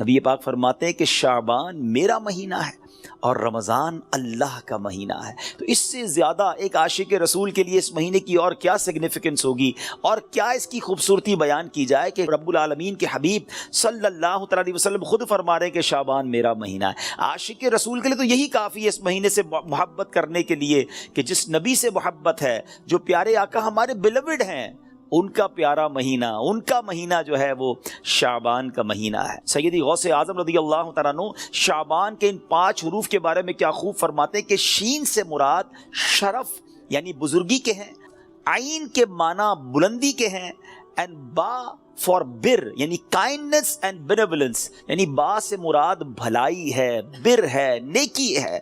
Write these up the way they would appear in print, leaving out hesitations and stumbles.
نبی پاک فرماتے ہیں کہ شعبان میرا مہینہ ہے اور رمضان اللہ کا مہینہ ہے. تو اس سے زیادہ ایک عاشق رسول کے لیے اس مہینے کی اور کیا سگنیفیکنس ہوگی اور کیا اس کی خوبصورتی بیان کی جائے کہ رب العالمین کے حبیب صلی اللہ علیہ وسلم خود فرما رہے ہیں کہ شعبان میرا مہینہ ہے. عاشق رسول کے لیے تو یہی کافی ہے اس مہینے سے محبت کرنے کے لیے کہ جس نبی سے محبت ہے، جو پیارے آقا ہمارے بیلوڈ ہیں، ان کا پیارا مہینہ، ان کا مہینہ جو ہے وہ شعبان کا مہینہ ہے. سیدی غوث اعظم رضی اللہ تعالیٰ عنہ شعبان کے ان 5 حروف کے بارے میں کیا خوب فرماتے ہیں کہ شین سے مراد شرف یعنی بزرگی کے ہیں، عین کے معنی بلندی کے ہیں، اینڈ با فار بر یعنی کائنڈنس اینڈ بینیولنس یعنی با سے مراد بھلائی ہے، بر ہے، نیکی ہے.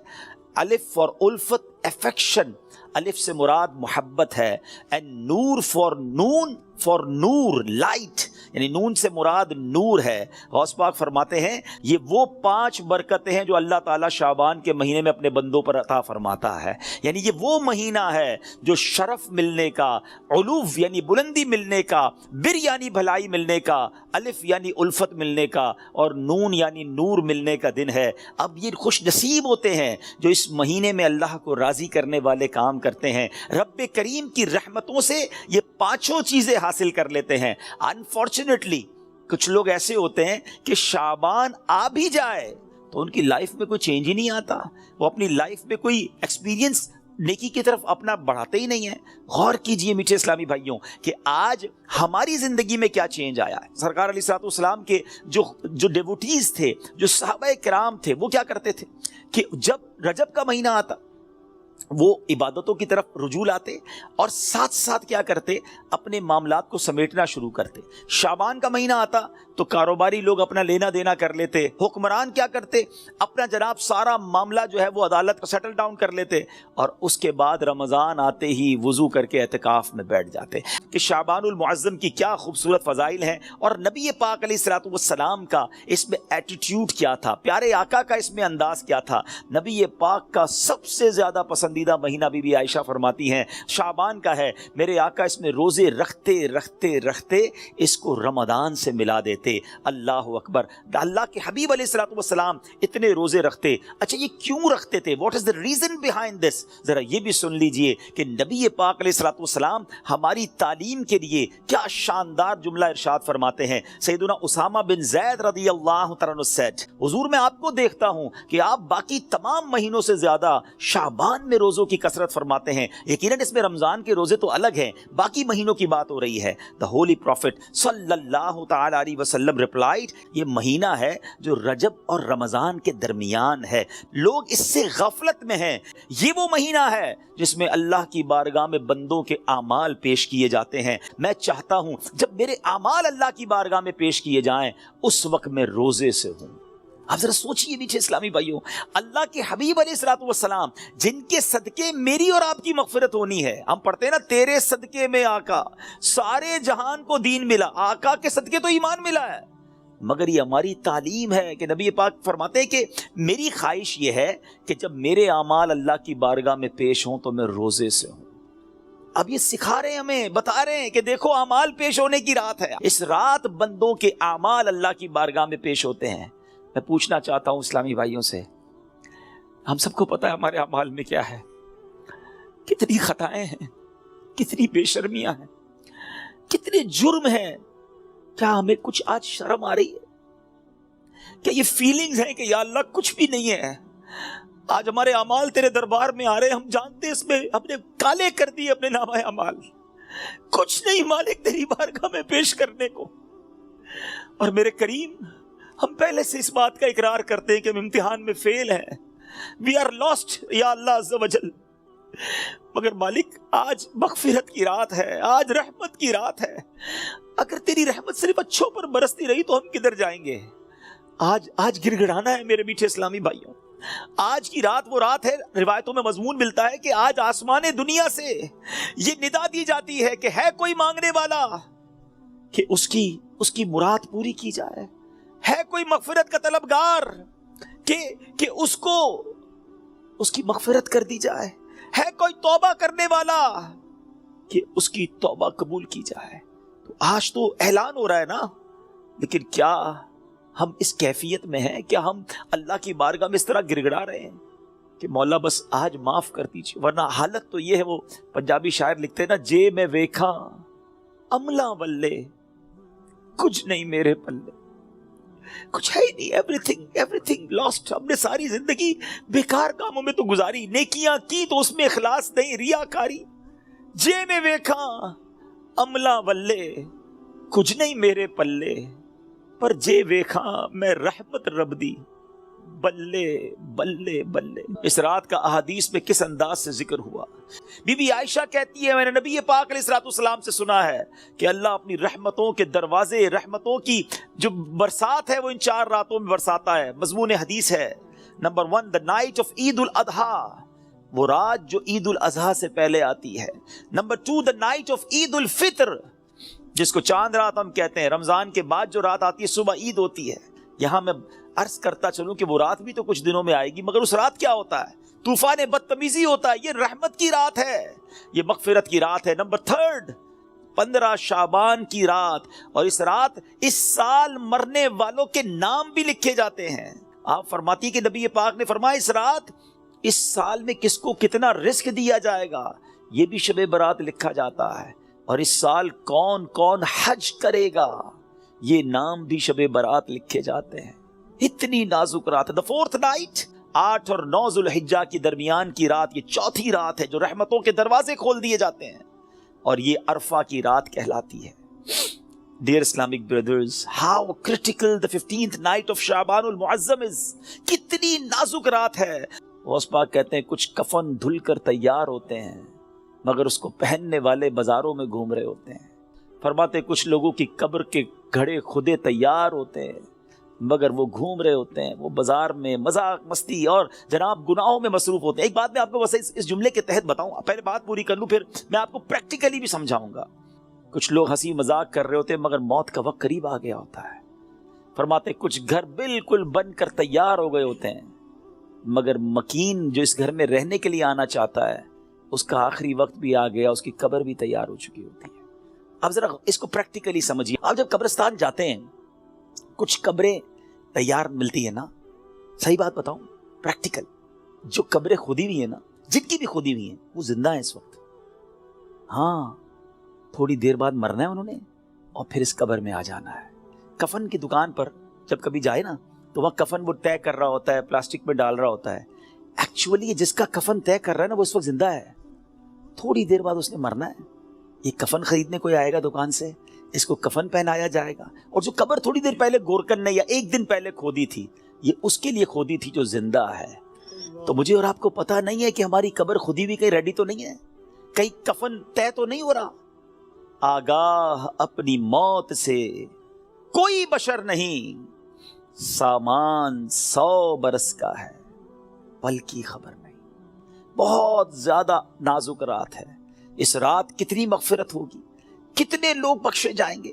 الف فار الفت افیکشن، الف سے مراد محبت ہے. اینڈ نور فار نون فار نور لائٹ یعنی نون سے مراد نور ہے. غوث پاک فرماتے ہیں یہ وہ 5 برکتیں ہیں جو اللہ تعالیٰ شعبان کے مہینے میں اپنے بندوں پر عطا فرماتا ہے. یعنی یہ وہ مہینہ ہے جو شرف ملنے کا، علو یعنی بلندی ملنے کا، بر یعنی بھلائی ملنے کا، الف یعنی الفت ملنے کا، اور نون یعنی نور ملنے کا دن ہے. اب یہ خوش نصیب ہوتے ہیں جو اس مہینے میں اللہ کو راضی کرنے والے کام کرتے ہیں. رب کریم کی رحمتوں سے یہ 5 چیزیں حاصل کر لیتے ہیں. انفارچونیٹلی کچھ لوگ ایسے ہوتے ہیں کہ شعبان آ بھی جائے تو ان کی لائف میں کوئی چینج ہی نہیں آتا، وہ اپنی لائف میں کوئی ایکسپیرینس نیکی کی طرف اپنا بڑھاتے ہی نہیں ہیں. غور کیجئے میٹھے اسلامی بھائیوں کہ آج ہماری زندگی میں کیا چینج آیا ہے. سرکار علیہ الصلوۃ والسلام کے جو ڈیوٹیز تھے، جو صحابہ کرام تھے، وہ کیا کرتے تھے کہ جب رجب کا مہینہ آتا وہ عبادتوں کی طرف رجوع لاتے اور ساتھ ساتھ کیا کرتے، اپنے معاملات کو سمیٹنا شروع کرتے. شعبان کا مہینہ آتا تو کاروباری لوگ اپنا لینا دینا کر لیتے، حکمران کیا کرتے، اپنا جناب سارا معاملہ جو ہے وہ عدالت کا سیٹل ڈاؤن کر لیتے، اور اس کے بعد رمضان آتے ہی وضو کر کے اعتکاف میں بیٹھ جاتے. کہ شعبان المعظم کی کیا خوبصورت فضائل ہیں، اور نبی پاک علیہ الصلوۃ والسلام کا اس میں ایٹیٹیوڈ کیا تھا، پیارے آقا کا اس میں انداز کیا تھا. نبی پاک کا سب سے زیادہ پسندیدہ مہینہ بی بی عائشہ فرماتی ہیں شعبان کا ہے. میرے آقا اس میں روزے رکھتے رکھتے رکھتے اس کو رمضان سے ملا دیتے. اللہ اکبر. اللہ کے حبیب علیہ الصلوۃ والسلام اتنے روزے رکھتے. اچھا یہ کیوں رکھتے تھے؟ What is the reason behind this? ذرا یہ بھی سن لیجئے کہ نبی پاک علیہ الصلوۃ والسلام ہماری تعلیم کے لیے کیا شاندار جملہ ارشاد فرماتے ہیں. سیدنا اسامہ بن زید رضی اللہ تعالیٰ عنہ said، حضور میں آپ کو دیکھتا ہوں کہ آپ باقی تمام مہینوں سے زیادہ شعبان میں روزوں کی کثرت فرماتے ہیں. یقیناً اس میں رمضان کے روزے تو الگ ہیں، باقی مہینوں کی بات ہو رہی ہے. دا ہولی پروفٹ صلی اللہ تعالی علیہ وسلم ریپلائڈ، یہ مہینہ ہے جو رجب اور رمضان کے درمیان ہے. لوگ اس سے غفلت میں ہیں. یہ وہ مہینہ ہے جس میں اللہ کی بارگاہ میں بندوں کے اعمال پیش کیے جاتے ہیں. میں چاہتا ہوں جب میرے اعمال اللہ کی بارگاہ میں پیش کیے جائیں اس وقت میں روزے سے ہوں. آپ ذرا سوچئے میٹھے اسلامی بھائیوں، اللہ کے حبیب علیہ الصلوۃ والسلام جن کے صدقے میری اور آپ کی مغفرت ہونی ہے. ہم پڑھتے ہیں نا، تیرے صدقے میں آقا سارے جہان کو دین ملا. آقا کے صدقے تو ایمان ملا ہے، مگر یہ ہماری تعلیم ہے کہ نبی پاک فرماتے ہیں کہ میری خواہش یہ ہے کہ جب میرے اعمال اللہ کی بارگاہ میں پیش ہوں تو میں روزے سے ہوں. اب یہ سکھا رہے ہیں، ہمیں بتا رہے ہیں کہ دیکھو اعمال پیش ہونے کی رات ہے. اس رات بندوں کے اعمال اللہ کی بارگاہ میں پیش ہوتے ہیں. میں پوچھنا چاہتا ہوں اسلامی بھائیوں سے، ہم سب کو پتا ہے ہمارے اعمال میں کیا ہے، کتنی خطائیں ہیں، کتنی بے شرمیاں ہیں، کتنے جرم ہیں. کیا ہمیں کچھ آج شرم آ رہی ہے؟ کیا یہ فیلنگز ہیں کہ یا اللہ کچھ بھی نہیں ہے؟ آج ہمارے اعمال تیرے دربار میں آ رہے ہیں، ہم جانتے ہیں اس میں ہم نے کالے کر دیے اپنے نامہ اعمال، کچھ نہیں مالک تیری بارگاہ میں پیش کرنے کو. اور میرے کریم، ہم پہلے سے اس بات کا اقرار کرتے ہیں کہ ہم امتحان میں فیل ہیں. وی آر لاسٹ یا اللہ عز و جل. مگر مالک آج مغفرت کی رات ہے، آج رحمت کی رات ہے. اگر تیری رحمت صرف اچھوں پر برستی رہی تو ہم کدھر جائیں گے؟ آج گڑ گڑانا ہے میرے میٹھے اسلامی بھائیوں. آج کی رات وہ رات ہے، روایتوں میں مضمون ملتا ہے کہ آج آسمان دنیا سے یہ ندا دی جاتی ہے کہ ہے کوئی مانگنے والا کہ اس کی مراد پوری کی جائے. ہے کوئی مغفرت کا طلبگار کہ اس کو اس کی مغفرت کر دی جائے. ہے کوئی توبہ کرنے والا کہ اس کی توبہ قبول کی جائے. تو آج تو اعلان ہو رہا ہے نا، لیکن کیا ہم اس کیفیت میں ہیں کہ ہم اللہ کی بارگاہ میں اس طرح گڑگڑا رہے ہیں کہ مولا بس آج معاف کر دیجیے، ورنہ حالت تو یہ ہے، وہ پنجابی شاعر لکھتے ہیں نا، جے میں ویکھا عملہ بلے کچھ نہیں میرے پلے، کچھ ہے ہی نہیں، ایوری تھنگ لاسٹ. ہم نے ساری زندگی بیکار کاموں میں تو گزاری، نیکیاں کی تو اس میں اخلاص نہیں، ریاکاری. جے میں ویکھا عملہ بلے کچھ نہیں میرے پلے، پر جے ویکھا میں رحمت رب دی بلے بلے بلے. اس رات کا احادیث میں کس انداز سے ذکر ہوا. بی بی عائشہ کہتی ہے میں نے نبی پاک علیہ الصلوۃ والسلام سے سنا ہے کہ اللہ اپنی رحمتوں کے دروازے، رحمتوں کی جو برسات ہے وہ ان 4 راتوں میں برساتا ہے. مضمون حدیث ہے نمبر 1 the night of عید الاضحیٰ، وہ رات جو عید الاضحیٰ سے پہلے آتی ہے. نمبر 2 the night of عید الفطر، جس کو چاند رات ہم کہتے ہیں. رمضان کے بعد جو رات آتی ہے صبح عید ہوتی ہے. یہاں میں عرض کرتا چلوں کہ وہ رات بھی تو کچھ دنوں میں آئے گی، مگر اس رات کیا ہوتا ہے؟ طوفان بدتمیزی ہوتا ہے. یہ رحمت کی رات ہے، یہ مغفرت کی رات ہے. نمبر 3 15 شعبان کی رات، اور اس رات اس سال مرنے والوں کے نام بھی لکھے جاتے ہیں. آپ فرماتی کہ نبی پاک نے فرمایا اس رات اس سال میں کس کو کتنا رزق دیا جائے گا یہ بھی شب برات لکھا جاتا ہے، اور اس سال کون کون حج کرے گا یہ نام بھی شب برات لکھے جاتے ہیں. اتنی نازک رات ہے. The 4th night 8 اور 9 ذوالحجہ کے درمیان کی رات، یہ 4تھی رات ہے جو رحمتوں کے دروازے کھول دیے جاتے ہیں، اور یہ عرفہ کی رات کہلاتی ہے. Dear Islamic brothers, how critical the 15th night of Shaban المعظم is. کتنی نازک رات ہے. غوث پاک کہتے ہیں کچھ کفن دھل کر تیار ہوتے ہیں مگر اس کو پہننے والے بازاروں میں گھوم رہے ہوتے ہیں. فرماتے کچھ لوگوں کی قبر کے گھڑے خودے تیار ہوتے ہیں مگر وہ گھوم رہے ہوتے ہیں، وہ بازار میں مذاق مستی اور جناب گناہوں میں مصروف ہوتے ہیں. ایک بات میں آپ کو بس اس جملے کے تحت بتاؤں، پہلے بات پوری کر لوں پھر میں آپ کو پریکٹیکلی بھی سمجھاؤں گا. کچھ لوگ ہنسی مذاق کر رہے ہوتے ہیں مگر موت کا وقت قریب آ گیا ہوتا ہے. فرماتے کچھ گھر بالکل بن کر تیار ہو گئے ہوتے ہیں مگر مکین جو اس گھر میں رہنے کے لیے آنا چاہتا ہے اس کا آخری وقت بھی آ گیا، اس کی قبر بھی تیار ہو چکی ہوتی ہے. اب ذرا اس کو پریکٹیکلی سمجھیے. آپ جب قبرستان جاتے ہیں کچھ قبریں تیار ملتی ہے نا، صحیح بات بتاؤں پریکٹیکل، جو قبریں کھودی ہوئی ہیں نا، جن کی بھی کھودی ہوئی ہیں وہ زندہ ہیں اس وقت. ہاں تھوڑی دیر بعد مرنا ہے انہوں نے اور پھر اس قبر میں آ جانا ہے. کفن کی دکان پر جب کبھی جائے نا تو وہاں کفن وہ طے کر رہا ہوتا ہے، پلاسٹک میں ڈال رہا ہوتا ہے. ایکچولی جس کا کفن طے کر رہا ہے نا وہ اس وقت زندہ ہے، تھوڑی دیر بعد اس نے مرنا ہے. یہ کفن خریدنے کوئی آئے گا دکان سے، اس کو کفن پہنایا جائے گا. اور جو قبر تھوڑی دیر پہلے گورکن نے یا 1 دن پہلے کھودی تھی یہ اس کے لیے کھودی تھی جو زندہ ہے. تو مجھے اور آپ کو پتا نہیں ہے کہ ہماری قبر خودی بھی کہیں ریڈی تو نہیں ہے، کہیں کفن طے تو نہیں ہو رہا. آگاہ اپنی موت سے کوئی بشر نہیں، سامان 100 برس کا ہے پل کی خبر نہیں. بہت زیادہ نازک رات ہے. اس رات کتنی مغفرت ہوگی، کتنے لوگ بخشے جائیں گے.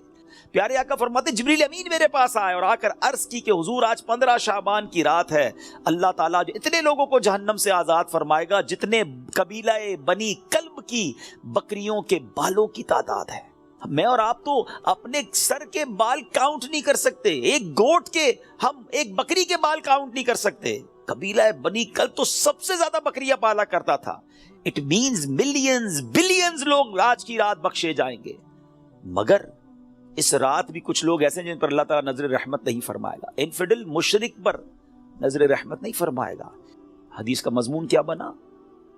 پیارے آقا فرماتے جبریل امین میرے پاس آئے اور آ کر عرض کی کہ حضور آج 15 شعبان کی رات ہے، اللہ تعالیٰ جو اتنے لوگوں کو جہنم سے آزاد فرمائے گا جتنے قبیلہ بنی کلب کی بکریوں کے بالوں کی تعداد ہے. میں اور آپ تو اپنے سر کے بال کاؤنٹ نہیں کر سکتے، ایک گوٹ کے، ہم ایک بکری کے بال کاؤنٹ نہیں کر سکتے. قبیلہ بنی کلب تو سب سے زیادہ بکریاں پالا کرتا تھا. اٹ مینز ملینز بلینز لوگ آج کی رات بخشے جائیں گے. مگر اس رات بھی کچھ لوگ ایسے ہیں جن پر اللہ تعالیٰ نظر رحمت نہیں فرمائے گا. انفیڈل مشرک پر نظر رحمت نہیں فرمائے گا. حدیث کا مضمون کیا بنا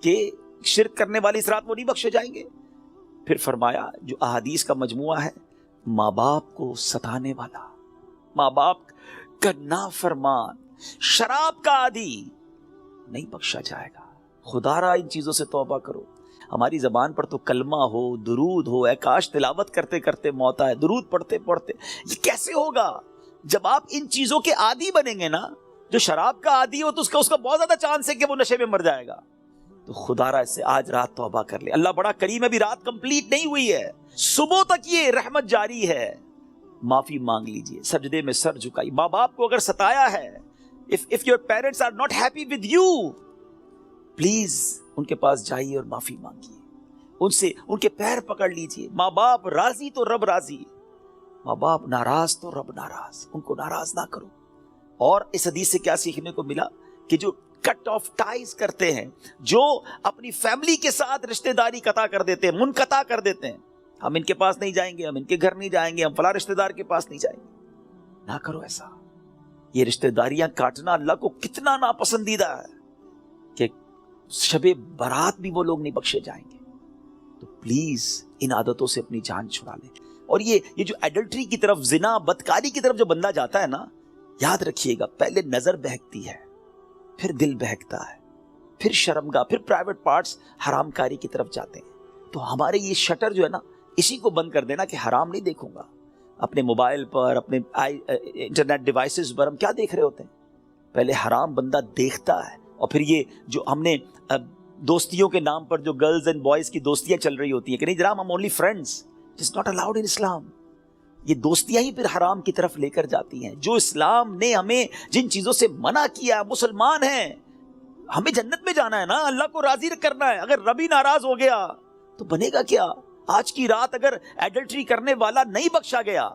کہ شرک کرنے والے اس رات وہ نہیں بخشے جائیں گے. پھر فرمایا جو احادیث کا مجموعہ ہے، ماں باپ کو ستانے والا، ماں باپ کا نافرمان، شراب کا عادی نہیں بخشا جائے گا. خدا را ان چیزوں سے توبہ کرو. ہماری زبان پر تو کلمہ ہو، درود ہو، اے کاش تلاوت کرتے کرتے موت آئے، درود پڑھتے پڑھتے. یہ کیسے ہوگا جب آپ ان چیزوں کے عادی بنیں گے نا؟ جو شراب کا عادی ہو تو اس کا بہت زیادہ چانس ہے کہ وہ نشے میں مر جائے گا. تو خدا را اس سے آج رات توبہ کر لے. اللہ بڑا کریم ہے، ابھی رات کمپلیٹ نہیں ہوئی ہے، صبح تک یہ رحمت جاری ہے. معافی مانگ لیجئے، سجدے میں سر جھکائی. ماں باپ کو اگر ستایا ہے، if your parents are not happy with you, please ان کے پاس جائیے اور معافی مانگیے، ان سے ان کے پیر پکڑ لیجئے. ماں باپ راضی تو رب راضی. ماں باپ ناراض تو رب ناراض، ان کو ناراض نہ کرو۔ اور اس حدیث سے کیا سیکھنے کو ملا کہ جو کٹ آف ٹائز کرتے ہیں، جو اپنی فیملی کے ساتھ رشتہ داری قطع کر دیتے ہیں، منقطع کر دیتے ہیں، ہم ان کے پاس نہیں جائیں گے، ہم ان کے گھر نہیں جائیں گے، ہم فلاں رشتہ دار کے پاس نہیں جائیں گے، نہ کرو ایسا۔ یہ رشتہ داریاں کاٹنا اللہ کو کتنا ناپسندیدہ ہے کہ شب برات بھی وہ لوگ نہیں بخشے جائیں گے۔ تو پلیز ان عادتوں سے اپنی جان چھڑا لیں۔ اور یہ جو ایڈلٹری کی طرف، زنا، بدکاری کی طرف جو بندہ جاتا ہے نا، یاد رکھیے گا پہلے نظر بہکتی ہے، پھر دل بہکتا ہے، پھر شرمگاہ، پھر پرائیویٹ پارٹس حرام کاری کی طرف جاتے ہیں۔ تو ہمارے یہ شٹر جو ہے نا، اسی کو بند کر دینا کہ حرام نہیں دیکھوں گا۔ اپنے موبائل پر، اپنے انٹرنیٹ ڈیوائسز پر ہم کیا دیکھ رہے ہوتے ہیں؟ پہلے حرام بندہ دیکھتا ہے، اور پھر یہ جو ہم نے دوستیوں کے نام پر جو گرلز اینڈ بوائز کی دوستیاں چل رہی ہوتی ہیں کہ نہیں جناب ہم only friends, it's not allowed in Islam. یہ دوستیاں ہی پھر حرام کی طرف لے کر جاتی ہیں۔ جو اسلام نے ہمیں جن چیزوں سے منع کیا، مسلمان ہیں، ہمیں جنت میں جانا ہے نا، اللہ کو راضی کرنا ہے۔ اگر رب ہی ناراض ہو گیا تو بنے گا کیا؟ آج کی رات اگر ایڈلٹری کرنے والا نہیں بخشا گیا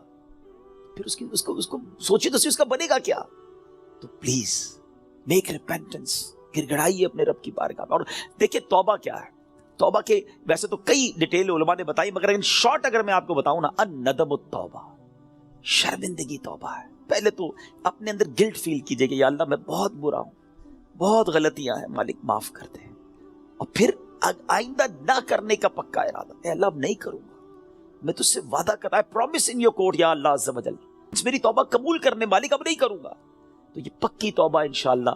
پھر اس کو سوچے تو اس کا بنے گا کیا؟ تو پلیز میک ریپینٹنس، گر گڑائیے اپنے رب کی بارگاہ میں۔ اور دیکھیں توبہ کیا ہے۔ توبہ کے ویسے تو کئی ڈیٹیل علماء نے بتائی، مگر ان شارٹ اگر میں آپ کو بتاؤں نا، الندم التوبہ، شرمندگی توبہ ہے۔ پہلے تو اپنے اندر گلٹ فیل کیجئے کہ یا اللہ میں بہت برا ہوں، بہت غلطیاں ہیں، مالک معاف کر دے۔ اور پھر آئندہ نہ کرنے کا پکا ارادہ، اے اللہ اب نہیں کروں گا، میں تجھ سے وعدہ کرتا ہے، پرومس ان یور کورٹ یا اللہ عز و جل، میری توبہ قبول کرنے، مالک اب نہیں کروں گا۔ تو یہ پکی توبہ انشاءاللہ،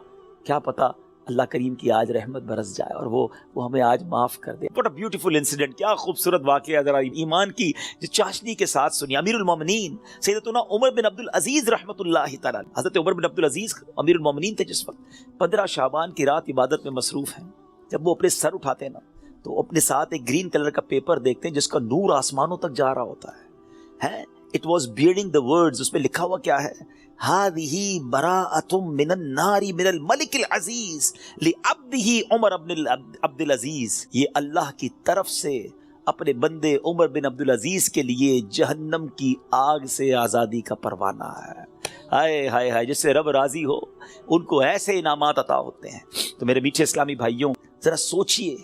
کیا پتا اللہ کریم کی آج رحمت برس جائے اور وہ ہمیں آج معاف کر دے۔ What a beautiful incident، کیا خوبصورت واقعہ، ذرا ایمان کی جو چاشنی کے ساتھ سنی۔ امیر المومنین سیدتنا عمر بن عبد العزیز رحمۃ اللہ تعالی، حضرت عمر بن عبد العزیز امیر المومنین تھے جس وقت 15 شعبان کی رات عبادت میں مصروف ہیں۔ جب وہ اپنے سر اٹھاتے ہیں نا تو اپنے ساتھ ایک گرین کلر کا پیپر دیکھتے ہیں جس کا نور آسمانوں تک جا رہا ہوتا ہے۔ It was bearing the words، اس میں لکھا ہوا کیا ہے؟ هذه براءة من النار من الملك العزيز لعبده عمر بن عبد العزيز، یہ اللہ کی طرف سے اپنے بندے عمر بن عبد العزیز کے لیے جہنم کی آگ سے آزادی کا پروانہ ہے۔ ہائے ہائے ہائے، جس سے رب راضی ہو ان کو ایسے انعامات عطا ہوتے ہیں۔ تو میرے میٹھے اسلامی بھائیوں، ذرا سوچئے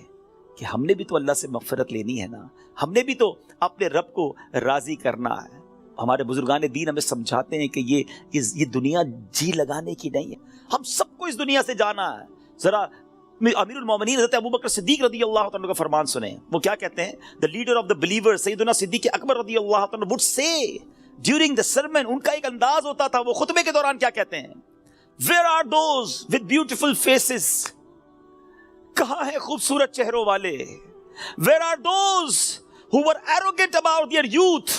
کہ ہم نے بھی تو اللہ سے مغفرت لینی ہے نا، ہم نے بھی تو اپنے رب کو راضی کرنا ہے۔ ہمارے بزرگان دین ہمیں سمجھاتے ہیں کہ یہ دنیا جی لگانے کی نہیں ہے، ہم سب کو اس دنیا سے جانا ہے۔ ذرا امیر المومنین حضرت ابوبکر صدیق رضی اللہ تعالیٰ کا فرمان سنیں، وہ کیا کہتے ہیں؟ The leader of the believers سیدنا صدیق اکبر رضی اللہ تعالیٰ would say during the sermon، ان کا ایک انداز ہوتا تھا، وہ خطبے کے دوران کیا کہتے ہیں؟ Where are those with beautiful faces، کہاں ہیں خوبصورت چہروں والے؟ Where are those who were arrogant about their youth،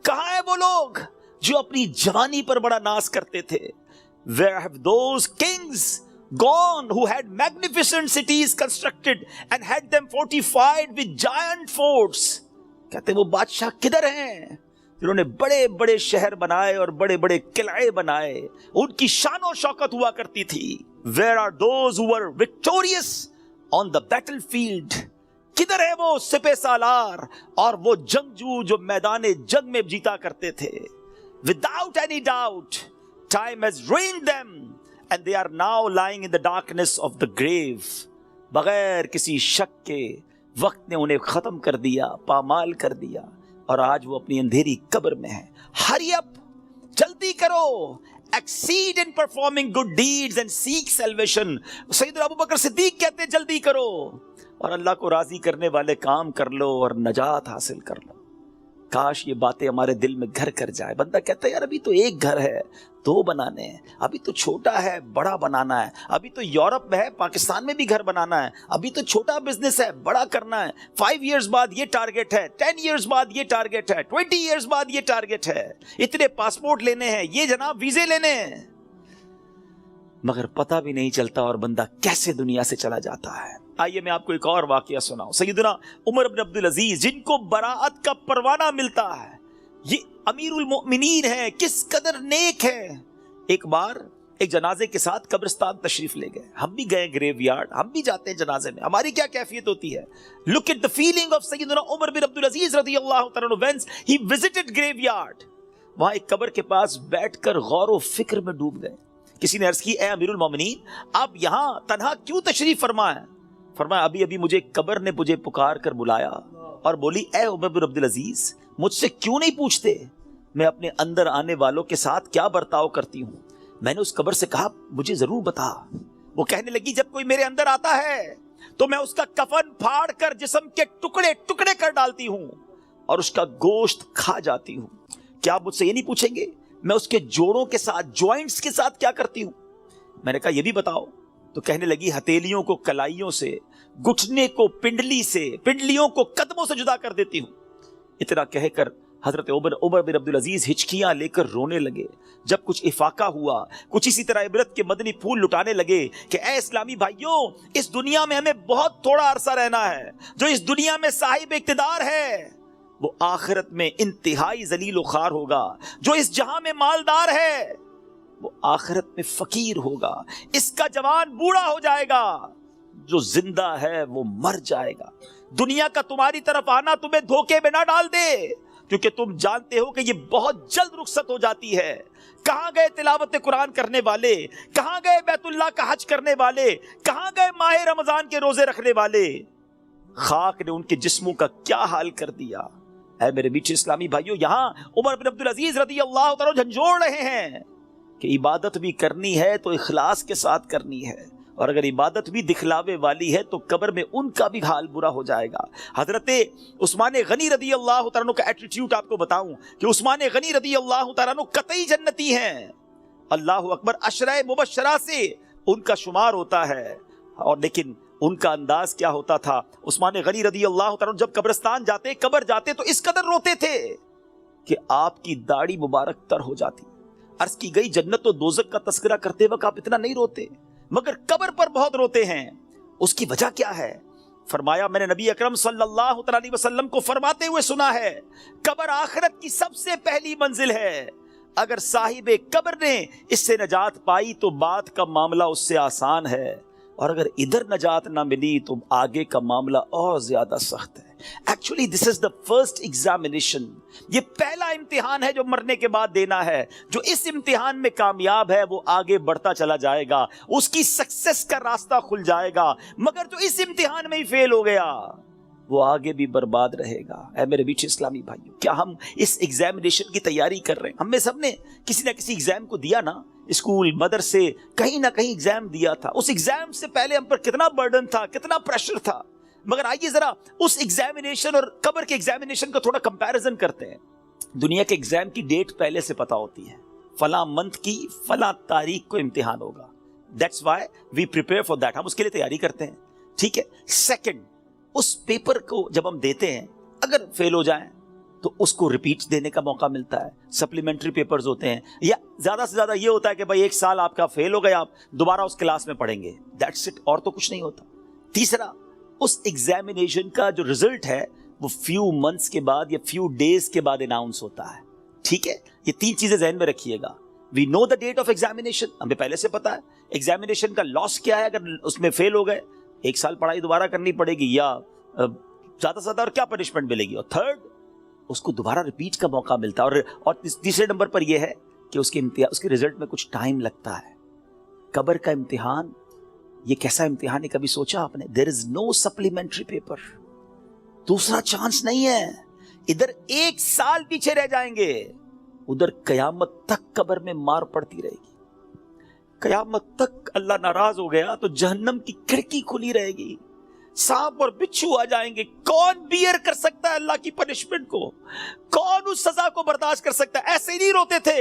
کہاں ہیں وہ لوگ جو اپنی جوانی پر بڑا ناز کرتے تھے؟ Where have those kings gone who had magnificent cities constructed and had them fortified with giant forts، کہتے ہیں وہ بادشاہ کدھر ہیں جنہوں نے بڑے بڑے شہر بنائے اور بڑے بڑے قلعے بنائے، ان کی شان و شوکت ہوا کرتی تھی۔ Where are those who were victorious on the battlefield، کدھر ہے وہ سپہ سالار اور وہ جنگجو جو میدان جنگ میں جیتا کرتے تھے؟ Without any doubt time has ruined them and they are now lying in the darkness of the grave، بغیر کسی شک کے وقت نے انہیں ختم کر دیا، پامال کر دیا، اور آج وہ اپنی اندھیری قبر میں ہیں۔ Hurry up، جلدی کرو، exceed in performing good deeds and seek salvation، سیدنا ابوبکر صدیق کہتے ہیں جلدی کرو اور اللہ کو راضی کرنے والے کام کر لو اور نجات حاصل کر لو۔ کاش یہ باتیں ہمارے دل میں گھر کر جائے۔ بندہ کہتا ہے یار ابھی تو ایک گھر ہے، 2 بنانے ہیں، ابھی تو چھوٹا ہے بڑا بنانا ہے، ابھی تو یورپ میں ہے پاکستان میں بھی گھر بنانا ہے، ابھی تو چھوٹا بزنس ہے بڑا کرنا ہے، 5 ایئرز بعد یہ ٹارگٹ ہے، 10 ایئرز بعد یہ ٹارگٹ ہے، 20 ایئرز بعد یہ ٹارگٹ ہے، اتنے پاسپورٹ لینے ہیں، یہ جناب ویزے لینے ہیں، مگر پتہ بھی نہیں چلتا اور بندہ کیسے دنیا سے چلا جاتا ہے۔ آئیے میں آپ کو ایک اور واقعہ سناؤں۔ سیدنا عمر بن عبد العزیز جن کو براءت کا پروانہ ملتا ہے، یہ امیر المؤمنین ہے، کس قدر نیک ہے۔ ایک بار ایک جنازے کے ساتھ قبرستان تشریف لے گئے، ہم بھی گئے گریو یارڈ، ہم بھی جاتے ہیں جنازے میں، ہماری کیا کیفیت ہوتی ہے؟ Look at the feeling of سیدنا عمر بن عبد العزیز رضی اللہ تعالیٰ عنہ when he visited graveyard۔ وہاں ایک قبر کے پاس بیٹھ کر غور و فکر میں ڈوب گئے. کسی نے عرض کی اے امیر المومنین آپ یہاں تنہا کیوں تشریف فرما ہیں؟ فرمایا ابھی ابھی مجھے قبر نے مجھے پکار کر بلایا اور بولی اے عمر بن عبدالعزیز مجھ سے کیوں نہیں پوچھتے میں اپنے اندر آنے والوں کے ساتھ کیا برتاؤ کرتی ہوں. میں نے اس قبر سے کہا مجھے ضرور بتا. وہ کہنے لگی جب کوئی میرے اندر آتا ہے تو میں اس کا کفن پھاڑ کر جسم کے ٹکڑے ٹکڑے کر ڈالتی ہوں اور اس کا گوشت کھا جاتی ہوں. کیا آپ مجھ سے یہ نہیں پوچھیں گے میں اس کے جوڑوں کے ساتھ جوائنٹس کے ساتھ کیا کرتی ہوں؟ میں نے کہا یہ بھی بتاؤ. تو کہنے لگی ہتھیلیوں کو کلائیوں سے، گھٹنے کو پنڈلی سے، پنڈلیوں کو قدموں سے جدا کر دیتی ہوں. اتنا کہہ کر حضرت عمر بن عبدالعزیز ہچکیاں لے کر رونے لگے. جب کچھ افاقہ ہوا کچھ اسی طرح عبرت کے مدنی پھول لٹانے لگے کہ اے اسلامی بھائیوں اس دنیا میں ہمیں بہت تھوڑا عرصہ رہنا ہے. جو اس دنیا میں صاحب اقتدار ہے وہ آخرت میں انتہائی ذلیل و خوار ہوگا. جو اس جہاں میں مالدار ہے وہ آخرت میں فقیر ہوگا. اس کا جوان بوڑھا ہو جائے گا، جو زندہ ہے وہ مر جائے گا. دنیا کا تمہاری طرف آنا تمہیں دھوکے میں نہ ڈال دے کیونکہ تم جانتے ہو کہ یہ بہت جلد رخصت ہو جاتی ہے. کہاں گئے تلاوت قرآن کرنے والے؟ کہاں گئے بیت اللہ کا حج کرنے والے؟ کہاں گئے ماہ رمضان کے روزے رکھنے والے؟ خاک نے ان کے جسموں کا کیا حال کر دیا. اے میرے میٹھے اسلامی بھائیوں یہاں عمر بن عبدالعزیز رضی اللہ تعالیٰ جھنجھوڑ رہے ہیں کہ عبادت بھی کرنی ہے تو اخلاص کے ساتھ کرنی ہے، اور اگر عبادت بھی دکھلاوے والی ہے تو قبر میں ان کا بھی حال برا ہو جائے گا. حضرت عثمان غنی رضی اللہ تعالیٰ عنہ کا ایٹیٹیوڈ آپ کو بتاؤں کہ عثمان غنی رضی اللہ تعالیٰ عنہ قطعی جنتی ہیں. اللہ اکبر، عشرہ مبشرہ سے ان کا شمار ہوتا ہے. اور لیکن ان کا انداز کیا ہوتا تھا؟ عثمان غنی رضی اللہ تعالیٰ عنہ جب قبرستان جاتے، قبر جاتے تو اس قدر روتے تھے کہ آپ کی داڑھی مبارک تر ہو جاتی. عرض کی گئی جنت و دوزخ کا تذکرہ کرتے وقت آپ اتنا نہیں روتے مگر قبر پر بہت روتے ہیں. اس کی وجہ کیا ہے؟ فرمایا میں نے نبی اکرم صلی اللہ علیہ وسلم کو فرماتے ہوئے سنا ہے قبر آخرت کی سب سے پہلی منزل ہے. اگر صاحب قبر نے اس سے نجات پائی تو بعد کا معاملہ اس سے آسان ہے، اور اگر ادھر نجات نہ ملی تو آگے کا معاملہ اور زیادہ سخت ہے. Actually this is the first examination. یہ پہلا امتحان ہے جو مرنے کے بعد دینا ہے. جو اس امتحان میں کامیاب ہے وہ آگے بڑھتا چلا جائے گا، اس کی سکسس کا راستہ کھل جائے گا. مگر جو اس امتحان میں ہی فیل ہو گیا وہ آگے بھی برباد رہے گا. اے میرے بیچ اسلامی بھائیوں کیا ہم اس ایگزامینیشن کی تیاری کر رہے ہیں؟ ہم میں سب نے کسی نہ کسی ایگزام کو دیا نا، اسکول مدرسے کہیں نہ کہیں ایگزام دیا تھا. اس ایگزام سے پہلے ہم پر کتنا برڈن تھا، کتنا پریشر تھا. مگر آئیے ذرا اس ایگزامینیشن اور قبر کے ایگزامینیشن کا تھوڑا کمپیریزن کرتے ہیں. دنیا کے ایگزام کی ڈیٹ پہلے سے پتا ہوتی ہے، فلاں منتھ کی فلاں تاریخ کو امتحان ہوگا. That's why we prepare for that. ہم اس کے لیے تیاری کرتے ہیں. ٹھیک ہے. سیکنڈ، اس پیپر کو جب ہم دیتے ہیں اگر فیل ہو جائیں تو اس کو ریپیٹ دینے کا موقع ملتا ہے. سپلیمنٹری پیپرز ہوتے ہیں، یا زیادہ سے زیادہ یہ ہوتا ہے کہ بھائی ایک سال آپ کا فیل ہو گیا، آپ دوبارہ اس کلاس میں پڑھیں گے. دیٹس اٹ، اور تو کچھ نہیں ہوتا. تیسرا، اس ایگزامینیشن کا جو رزلٹ ہے وہ فیو منتھس کے بعد یا فیو ڈیز کے بعد اناؤنس ہوتا ہے. ٹھیک ہے. یہ تین چیزیں ذہن میں رکھیے گا. وی نو دا ڈیٹ آف ایگزامینیشن، ہمیں پہلے سے پتا ہے. ایگزامینیشن کا لاس کیا ہے؟ اگر اس میں فیل ہو گئے ایک سال پڑھائی دوبارہ کرنی پڑے گی، یا زیادہ سے زیادہ اور کیا پنشمنٹ ملے گی. اور تھرڈ، اس کو دوبارہ ریپیٹ کا موقع ملتا ہے. اور تیسرے نمبر پر یہ ہے کہ اس کے رزلٹ میں کچھ ٹائم لگتا ہے. قبر کا امتحان یہ کیسا امتحان ہے کبھی سوچا آپ نے؟ دیر از نو سپلیمنٹری پیپر. دوسرا چانس نہیں ہے. ادھر ایک سال پیچھے رہ جائیں گے، ادھر قیامت تک قبر میں مار پڑتی رہے گی. قیامت تک اللہ ناراض ہو گیا تو جہنم کی کھڑکی کھلی رہے گی، سانپ اور بچھو آ جائیں گے. کون بیئر کر سکتا ہے اللہ کی پنشمنٹ کو؟ کون اس سزا کو برداشت کر سکتا ہے؟ ایسے ہی نہیں روتے تھے.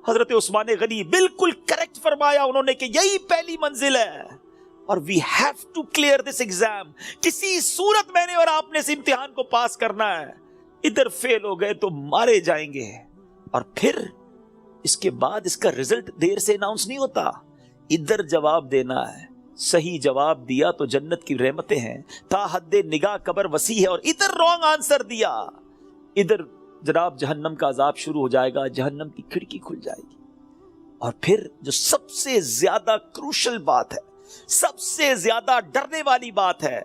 حضرت عثمان غنی بالکل کریکٹ فرمایا انہوں نے کہ یہی پہلی منزل ہے اور we have to clear this exam. کسی صورت میں نے اور آپ نے اس امتحان کو پاس کرنا ہے. ادھر فیل ہو گئے تو مارے جائیں گے، اور پھر اس کے بعد اس کا رزلٹ دیر سے اناؤنس نہیں ہوتا. ادھر جواب دینا ہے. صحیح جواب دیا تو جنت کی رحمتیں ہیں، تا حد نگاہ قبر وسیع ہے. اور ادھر رانگ آنسر دیا، ادھر جناب جہنم کا عذاب شروع ہو جائے گا، جہنم کی کھڑکی کھل جائے گی. اور پھر جو سب سے زیادہ کروشل بات ہے، سب سے زیادہ ڈرنے والی بات ہے،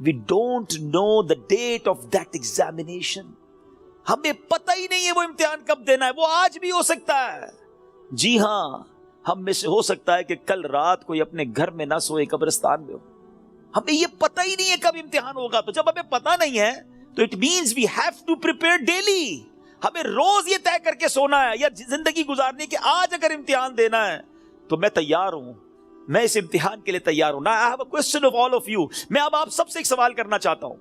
we don't know the date of that examination. ہمیں پتہ ہی نہیں ہے وہ امتحان کب دینا ہے، وہ آج بھی ہو سکتا ہے۔ جی ہاں، ہم میں سے ہو سکتا ہے کہ کل رات کوئی اپنے گھر میں نہ سوئے، قبرستان میں ہو۔ ہمیں یہ پتہ ہی نہیں ہے کب امتحان ہوگا، تو جب ہمیں پتہ نہیں ہے تو it means we have to prepare daily. ہمیں روز یہ طے کر کے سونا ہے یا زندگی گزارنی کہ آج اگر امتحان دینا ہے تو میں تیار ہوں، میں اس امتحان کے لیے تیار ہوں۔ I have a question of all of you۔ میں اب آپ سب سے ایک سوال کرنا چاہتا ہوں،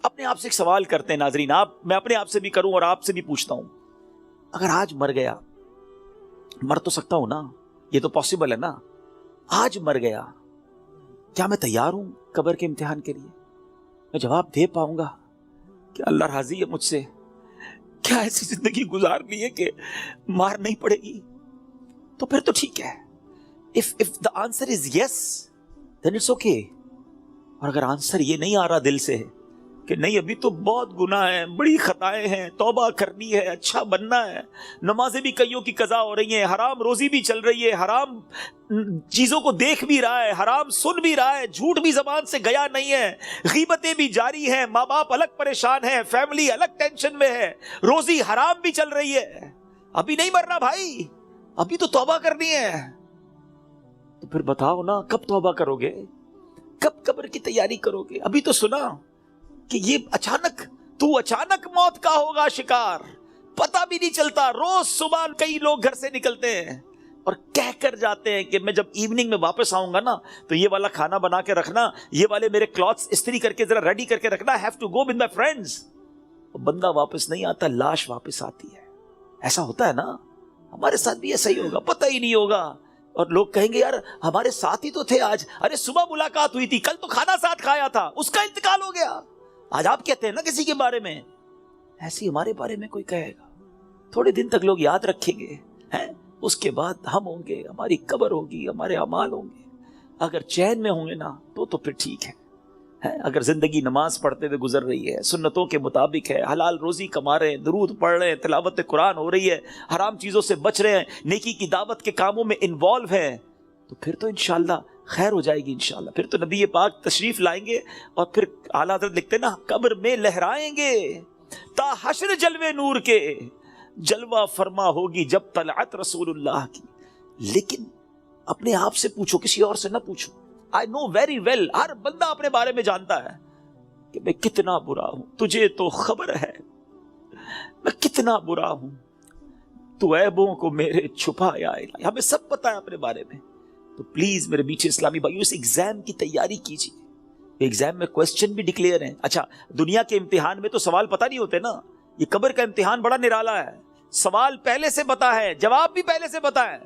اپنے آپ سے ایک سوال کرتے ہیں ناظرین، میں اپنے آپ سے بھی کروں اور آپ سے بھی پوچھتا ہوں، اگر آج مر گیا، مر تو سکتا ہوں نا، یہ تو پاسبل ہے نا، آج مر گیا، کیا میں تیار ہوں قبر کے امتحان کے لیے؟ میں جواب دے پاؤں گا کہ اللہ راضی ہے مجھ سے؟ کیا ایسی زندگی گزارنی ہے کہ مار نہیں پڑے گی؟ تو پھر تو ٹھیک ہے۔ if the answer is yes then it's okay۔ اور اگر آنسر یہ نہیں آ رہا دل سے کہ نہیں ابھی تو بہت گناہ ہیں، بڑی خطائیں ہیں، توبہ کرنی ہے، اچھا بننا ہے، نمازیں بھی کئیوں کی قضا ہو رہی ہیں، حرام روزی بھی چل رہی ہے، حرام چیزوں کو دیکھ بھی رہا ہے، حرام سن بھی رہا ہے، جھوٹ بھی زبان سے گیا نہیں ہے، غیبتیں بھی جاری ہیں، ماں باپ الگ پریشان ہیں، فیملی الگ ٹینشن میں ہے، روزی حرام بھی چل رہی ہے، ابھی نہیں مرنا بھائی، ابھی تو توبہ کرنی ہے۔ تو پھر بتاؤ نا کب توبہ کرو گے، کب قبر کی تیاری کرو گے؟ ابھی تو سنا کہ یہ اچانک موت کا ہوگا شکار، پتہ بھی نہیں چلتا۔ روز صبح کئی لوگ گھر سے نکلتے ہیں اور کہہ کر جاتے ہیں کہ میں جب ایوننگ میں واپس آؤں گا نا تو یہ والا کھانا بنا کے رکھنا، یہ والے میرے کلوتھس استری کر کے ذرا ریڈی کر کے رکھنا، have to go with my friends. بندہ واپس نہیں آتا، لاش واپس آتی ہے۔ ایسا ہوتا ہے نا، ہمارے ساتھ بھی ایسا ہی ہوگا، پتہ ہی نہیں ہوگا، اور لوگ کہیں گے یار ہمارے ساتھ ہی تو تھے آج، ارے صبح ملاقات ہوئی تھی، کل تو کھانا ساتھ کھایا تھا، اس کا انتقال ہو گیا۔ آج آپ کہتے ہیں نا کسی کے بارے میں، ایسی ہمارے بارے میں کوئی کہے گا، تھوڑے دن تک لوگ یاد رکھیں گے، اس کے بعد ہم ہوں گے، ہماری قبر ہوگی، ہمارے اعمال ہوں گے۔ اگر چین میں ہوں گے نا تو پھر ٹھیک ہے۔ اگر زندگی نماز پڑھتے ہوئے گزر رہی ہے، سنتوں کے مطابق ہے، حلال روزی کما رہے ہیں، درود پڑھ رہے ہیں، تلاوت قرآن ہو رہی ہے، حرام چیزوں سے بچ رہے ہیں، نیکی کی دعوت کے کاموں میں انوالو ہیں، تو پھر تو انشاءاللہ خیر ہو جائے گی انشاءاللہ۔ پھر تو نبی پاک تشریف لائیں گے اور پھر اعلیٰ حضرت لکھتے نا قبر میں لہرائیں گے تا حشر جلوے نور کے، جلوہ فرما ہوگی جب طلعت رسول اللہ کی۔ لیکن اپنے آپ سے پوچھو، کسی اور سے نہ پوچھو۔ I know very well، ہر بندہ اپنے بارے میں جانتا ہے کہ میں کتنا برا ہوں، تجھے تو خبر ہے میں کتنا برا ہوں، تو عیبوں کو میرے چھپایا الہی۔ ہمیں سب پتا ہے اپنے بارے میں۔ تو پلیز میرے میٹھے اسلامی بھائیو، اس ایگزام کی تیاری کیجیے۔ ایگزام میں کوسچن بھی ڈکلیئر ہیں۔ اچھا، دنیا کے امتحان میں تو سوال پتہ نہیں ہوتے نا، یہ قبر کا امتحان بڑا نرالا ہے، سوال پہلے سے پتا ہے، جواب بھی پہلے سے پتا ہے،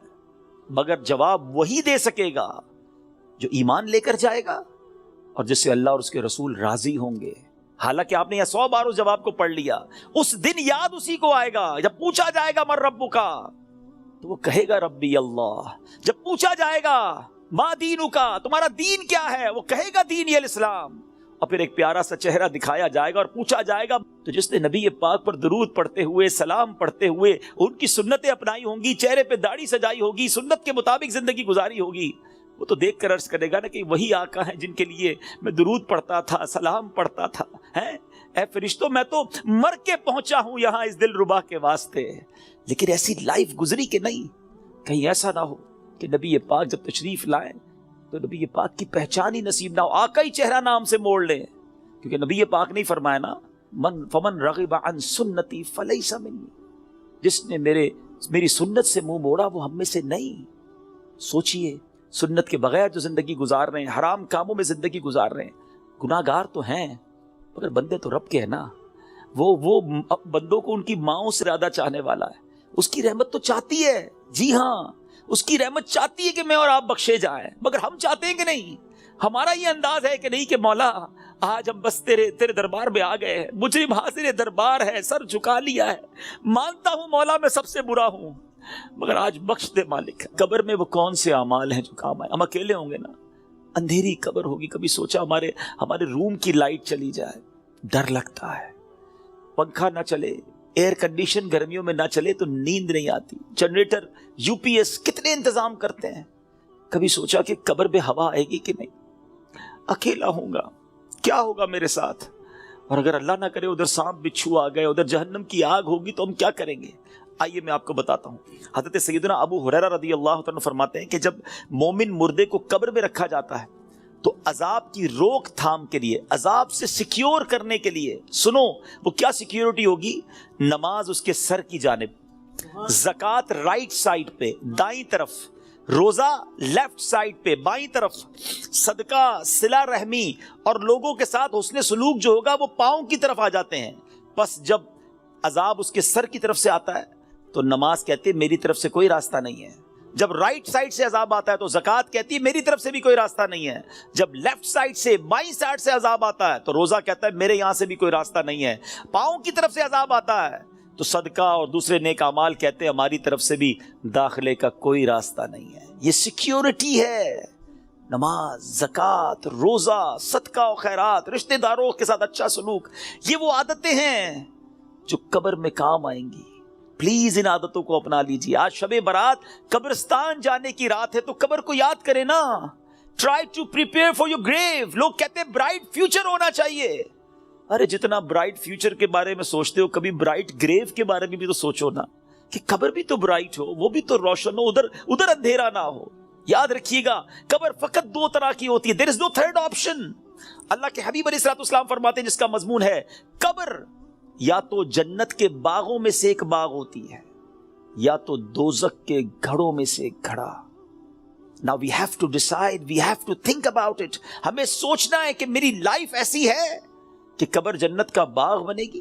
مگر جواب وہی دے سکے گا جو ایمان لے کر جائے گا اور جس سے اللہ اور اس کے رسول راضی ہوں گے۔ حالانکہ آپ نے یہ 100 بار اس جواب کو پڑھ لیا، اس دن یاد اسی کو آئے گا جب پوچھا جائے گا من ربک، تو وہ کہے گا ربی اللہ۔ جب پوچھا جائے گا ما دینک، تمہارا دین کیا ہے، وہ کہے گا دینی الاسلام۔ اور پھر ایک پیارا سا چہرہ دکھایا جائے گا اور پوچھا جائے گا تو جس نے نبی پاک پر درود پڑھتے ہوئے، سلام پڑھتے ہوئے ان کی سنتیں اپنائی ہوں گی، چہرے پہ داڑھی سجائی ہوگی، سنت کے مطابق زندگی گزاری ہوگی، وہ تو دیکھ کر عرض کرے گا نا کہ وہی آقا ہیں جن کے لیے میں درود پڑھتا تھا، سلام پڑھتا تھا۔ اے فرشتوں، میں تو مر کے پہنچا ہوں یہاں اس دل ربا کے واسطے، لیکن ایسی لائف گزری کہ نہیں، کہیں ایسا نہ ہو کہ نبی پاک جب تشریف لائیں تو نبی پاک کی پہچان ہی نصیب نہ ہو، آقا ہی چہرہ نام سے موڑ لیں۔ کیونکہ نبی پاک نہیں فرمایا نا فمن رغب عن سنتی فلیس منی، جس نے میری سنت سے منہ موڑا وہ ہم میں سے نہیں۔ سوچئے، سنت کے بغیر جو زندگی گزار رہے ہیں، حرام کاموں میں زندگی گزار رہے ہیں، گناہ گار تو ہیں مگر بندے تو رب کے ہیں نا۔ وہ بندوں کو ان کی ماؤں سے زیادہ چاہنے والا ہے، اس کی رحمت تو چاہتی ہے، جی ہاں اس کی رحمت چاہتی ہے کہ میں اور آپ بخشے جائیں، مگر ہم چاہتے ہیں کہ نہیں؟ ہمارا یہ انداز ہے کہ نہیں کہ مولا آج ہم بس تیرے دربار میں آ گئے ہیں، مجرم حاضر دربار ہے، سر جھکا لیا ہے، مانتا ہوں مولا میں سب سے برا ہوں، مگر آج بخش دے مالک۔ قبر میں وہ کون سے اعمال ہیں جو کام آئے؟ ہم اکیلے ہوں گے نا، اندھیری قبر ہوگی، کبھی سوچا ہمارے روم کی لائٹ چلی جائے، ڈر لگتا ہے، پنکھا نہ چلے، ایئر کنڈیشن گرمیوں میں نہ چلے تو نیند نہیں آتی، جنریٹر یو پی ایس کتنے انتظام کرتے ہیں، کبھی سوچا کہ قبر میں ہوا آئے گی کہ نہیں، اکیلا ہوں گا، کیا ہوگا میرے ساتھ؟ اور اگر اللہ نہ کرے ادھر سانپ بچھو آ گئے, ادھر جہنم کی آگ ہوگی, تو ہم کیا کریں گے؟ آئیے میں آپ کو بتاتا ہوں. حضرت سیدنا ابو ہریرہ رضی اللہ تعالیٰ عنہ فرماتے ہیں کہ جب مومن مردے کو قبر میں رکھا جاتا ہے تو عذاب کی روک تھام کے لیے, عذاب سے سیکیور کرنے کے لیے, سنو وہ کیا سیکیورٹی ہوگی؟ نماز اس کے سر کی جانب, زکوٰۃ رائٹ سائڈ پہ دائیں طرف, روزہ لیفٹ سائڈ پہ بائیں طرف, صدقہ, صلہ رحمی اور لوگوں کے ساتھ حسن سلوک جو ہوگا وہ پاؤں کی طرف آ جاتے ہیں. بس جب عذاب اس کے سر کی طرف سے آتا ہے تو نماز کہتی ہے میری طرف سے کوئی راستہ نہیں ہے. جب رائٹ سائڈ سے عذاب آتا ہے تو زکوٰۃ کہتی ہے میری طرف سے بھی کوئی راستہ نہیں ہے. جب لیفٹ سائڈ سے بائیں سائڈ سے عذاب آتا ہے تو روزہ کہتا ہے میرے یہاں سے بھی کوئی راستہ نہیں ہے. پاؤں کی طرف سے عذاب آتا ہے تو صدقہ اور دوسرے نیک اعمال کہتے ہیں ہماری طرف سے بھی داخلے کا کوئی راستہ نہیں ہے. یہ سیکیورٹی ہے. نماز, زکوٰۃ, روزہ, صدقہ و خیرات, رشتہ داروں کے ساتھ اچھا سلوک, یہ وہ عادتیں ہیں جو قبر میں کام آئیں گی. پلیز ان عادتوں کو اپنا لیجیے. آج شب برات قبرستان جانے کی رات ہے تو قبر کو یاد کریں نا. Try to prepare for your grave. لوگ کہتے ہیں برائٹ فیوچر ہونا چاہیے. ارے جتنا برائٹ فیوچر کے بارے میں سوچتے ہو کبھی برائٹ گریو کے بارے میں بھی تو سوچو نا, کہ قبر بھی تو برائٹ ہو, وہ بھی تو روشن ہو, ادھر اندھیرا نہ ہو. یاد رکھیے گا قبر فقط دو طرح کی ہوتی ہے. دیر از نو تھرڈ آپشن. اللہ کے حبیب علیہ الصلوۃ والسلام فرماتے ہیں جس کا مضمون ہے قبر یا تو جنت کے باغوں میں سے ایک باغ ہوتی ہے یا تو دوزخ کے گھڑوں میں سے ایک گھڑا. Now we have to decide, we have to think about it. ہمیں سوچنا ہے کہ میری لائف ایسی ہے کہ قبر جنت کا باغ بنے گی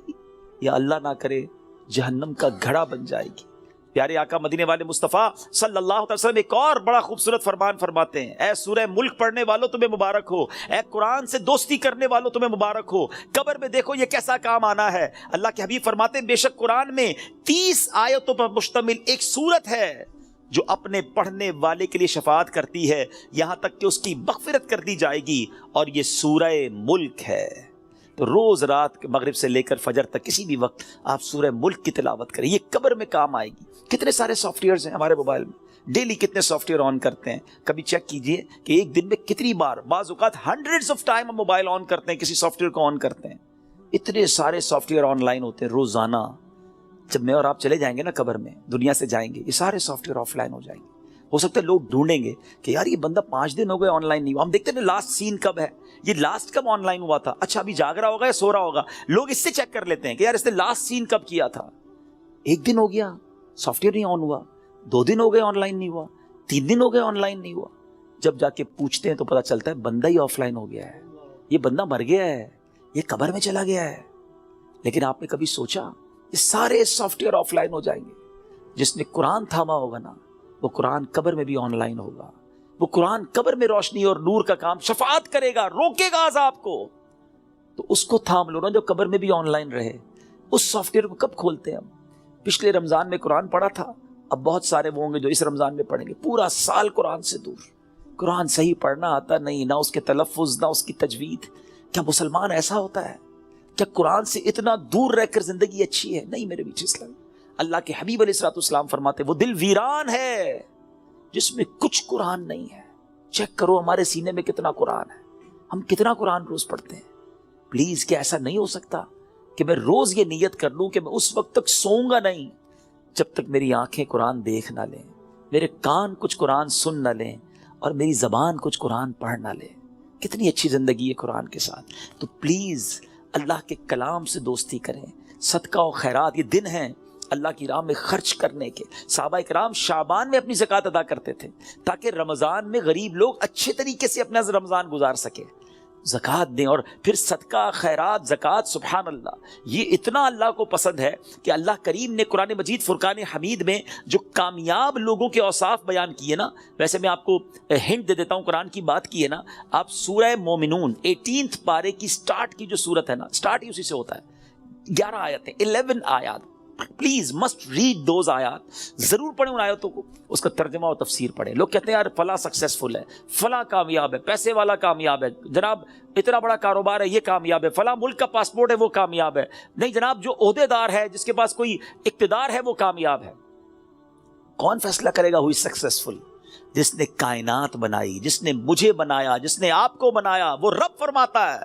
یا اللہ نہ کرے جہنم کا گھڑا بن جائے گی. پیارے آقا مدینے والے مصطفیٰ صلی اللہ علیہ وسلم ایک اور بڑا خوبصورت فرمان فرماتے ہیں, اے سورہ ملک پڑھنے والوں تمہیں مبارک ہو, اے قرآن سے دوستی کرنے والوں تمہیں مبارک ہو. قبر میں دیکھو یہ کیسا کام آنا ہے. اللہ کے حبیب فرماتے ہیں بے شک قرآن میں 30 آیتوں پر مشتمل ایک سورت ہے جو اپنے پڑھنے والے کے لیے شفاعت کرتی ہے یہاں تک کہ اس کی مغفرت کر دی جائے گی, اور یہ سورہ ملک ہے. تو روز رات مغرب سے لے کر فجر تک کسی بھی وقت آپ سورہ ملک کی تلاوت کریں, یہ قبر میں کام آئے گی. کتنے سارے سافٹ ویئرز ہیں ہمارے موبائل میں, ڈیلی کتنے سافٹ ویئر آن کرتے ہیں. کبھی چیک کیجئے کہ ایک دن میں کتنی بار, بعض اوقات ہنڈریڈز آف ٹائم ہم موبائل آن کرتے ہیں, کسی سافٹ ویئر کو آن کرتے ہیں. اتنے سارے سافٹ ویئر آن لائن ہوتے ہیں روزانہ. جب میں اور آپ چلے جائیں گے نا قبر میں, دنیا سے جائیں گے, یہ سارے سافٹ ویئر آف لائن ہو جائیں گے. ہو سکتا ہے لوگ ڈھونڈیں گے کہ یار یہ بندہ 5 دن ہو گئے آن لائن نہیں ہوا. ہم دیکھتے ہیں لاسٹ سین کب ہے, یہ لاسٹ کب آن لائن ہوا تھا, اچھا ابھی جاگ رہا ہوگا یا سو رہا ہوگا. لوگ اس سے چیک کر لیتے ہیں کہ یار اس نے لاسٹ سین کب کیا تھا. 1 دن ہو گیا سافٹ ویئر نہیں آن ہوا, 2 دن ہو گئے آن لائن نہیں ہوا, 3 دن ہو گئے آن لائن نہیں ہوا. جب جا کے پوچھتے ہیں تو پتا چلتا ہے بندہ ہی آف لائن ہو گیا ہے, یہ بندہ مر گیا ہے, یہ قبر میں چلا گیا ہے. لیکن آپ نے کبھی سوچا یہ سارے سافٹ ویئر آف لائن ہو جائیں گے. جس نے قرآن تھاما ہوگا نا وہ قرآن قبر میں بھی آن لائن ہوگا. وہ قرآن قبر میں روشنی اور نور کا کام شفاعت کرے گا, روکے گا عذاب کو. تو اس کو تھام لو نا جو قبر میں بھی آن لائن رہے. اس سافٹ ویئر کو کب کھولتے ہیں ہم؟ پچھلے رمضان میں قرآن پڑھا تھا, اب بہت سارے وہ ہوں گے جو اس رمضان میں پڑھیں گے. پورا سال قرآن سے دور, قرآن صحیح پڑھنا آتا نہیں, نہ اس کے تلفظ نہ اس کی تجوید. کیا مسلمان ایسا ہوتا ہے؟ کیا قرآن سے اتنا دور رہ کر زندگی اچھی ہے؟ نہیں میرے بیچ اسلام. اللہ کے حبیب علیہ الصلوۃ والسلام فرماتے وہ دل ویران ہے جس میں کچھ قرآن نہیں ہے. چیک کرو ہمارے سینے میں کتنا قرآن ہے, ہم کتنا قرآن روز پڑھتے ہیں. پلیز کیا ایسا نہیں ہو سکتا کہ میں روز یہ نیت کر لوں کہ میں اس وقت تک سوؤں گا نہیں جب تک میری آنکھیں قرآن دیکھ نہ لیں, میرے کان کچھ قرآن سن نہ لیں, اور میری زبان کچھ قرآن پڑھ نہ لے. کتنی اچھی زندگی ہے قرآن کے ساتھ. تو پلیز اللہ کے کلام سے دوستی کریں. صدقہ و خیرات یہ دن ہیں اللہ کی راہ میں خرچ کرنے کے. صحابہ کرام شعبان میں اپنی زکوٰۃ ادا کرتے تھے تاکہ رمضان میں غریب لوگ اچھے طریقے سے اپنا رمضان گزار سکے. زکوٰۃ دیں, اور پھر صدقہ خیرات زکوٰۃ, سبحان اللہ, یہ اتنا اللہ کو پسند ہے کہ اللہ کریم نے قرآن مجید فرقان حمید میں جو کامیاب لوگوں کے اوصاف بیان کیے نا, ویسے میں آپ کو ہنٹ دے دیتا ہوں, قرآن کی بات کی ہے نا, آپ سورہ مومنون 18 پارے کی سٹارٹ کی جو سورت ہے نا, سٹارٹ ہی اسی سے ہوتا ہے. 11 آیتیں, 11 آیات. پلیز مسٹ ریڈ دوز آیات, ضرور پڑھیں ان آیاتوں کو, اس کا ترجمہ و تفسیر پڑھیں. لوگ کہتے ہیں یار فلاں سکسیسفل ہے, فلاں کامیاب ہے, پیسے والا کامیاب ہے, جناب اتنا بڑا کاروبار ہے یہ کامیاب ہے, فلاں ملک کا پاسپورٹ ہے وہ کامیاب ہے. نہیں جناب, جو عہدے دار ہے, جس کے پاس کوئی اقتدار ہے وہ کامیاب ہے. کون فیصلہ کرے گا ہوئی سکسیسفل؟ جس نے کائنات بنائی, جس نے مجھے بنایا, جس نے آپ کو بنایا, وہ رب فرماتا ہے